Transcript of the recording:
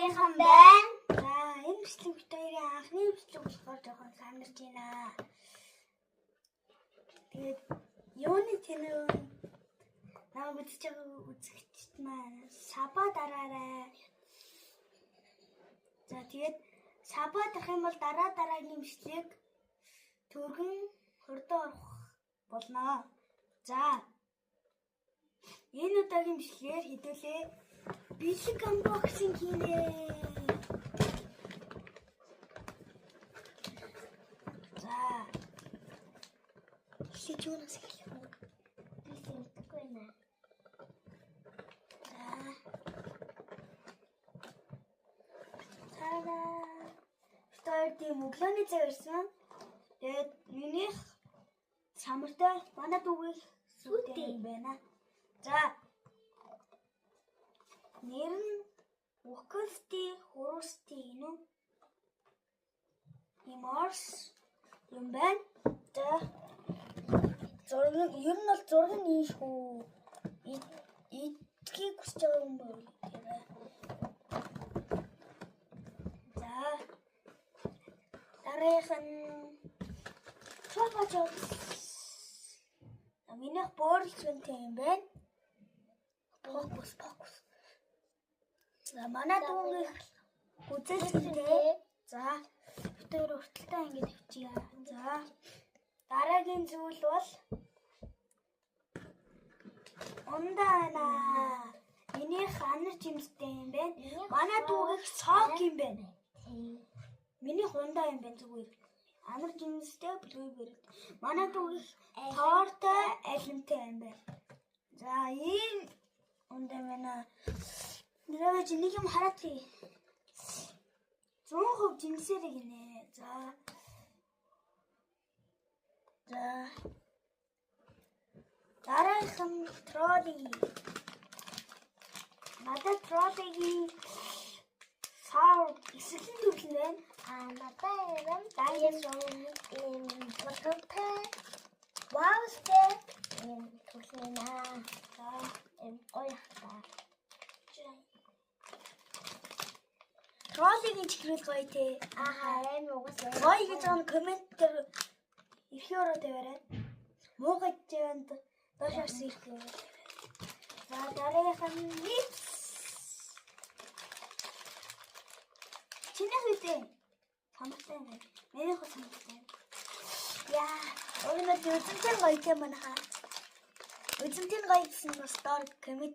дараагийн байна. За энэ бичлэг хоёрын анхны бичлэг болохоор жоохон сандарч байна. Тэгээд юуны тэнэг намайг үзэж байгаа үзэгчд маань саба дараарай. За тэгээд саба дарах юм бол дараагийн бичлэг түргэн хурдан орох болно. За энэ удаагийн бичлэгээр хэдүүлээ бэлэг unboxing хийнэ. За эхлэж юунаас эхлэх вэ? Би мэдгүй байна. За стартийн өглөөний цаг ирсэн. Тэгээд минийх самартай манай дүүгийн сүтээ юм байна. За нэр нь Уксти Хурусти нүү иморс юм байна. За зураг ер нь бол зураг нь ийш хүү идхийг хүсэж байгаа юм байна. За дараах нь чопочос минийх борлж үнтэй юм байна. Фокус. За манай дүүгийн үзэлцэнтэй. За битээр өртөлтөө ингэж тавьчихъя. За дараагийн зүйл бол ундана. Минийх анар жимстэй юм байна. Манай дүүгийнх сок юм байна. Минийх ундаа юм байна зүгээр. Анар жимстэй блүүберри. Манай дүүгийнх тортой алимтай юм байна. За ийм ундаа байна. Нэрээ чи нэг юм хараад хий. 100% жинсэрэг гинэ. За дараагийн тролли. Надад троллигийн сар эсэхин төрөл нь байна. Надад дайнасор юм бодтой. Ваустэй юм төрлөнө. За юм гоёхта. Троллигийн чихрэл гоё те. Аим угсаа. Гоё гэж байгаа коммент дээр ихээр тавиарай. Муу гэж яванд доошоос ихээр. За дараагийн нипс. Чиний үдээ. Самтай байна. Миний хөө самтай. Яа, өнөөдөр үзэнтэй гоё юм байна хаа. Үзэнтэй гоё гэсэн бас доор коммент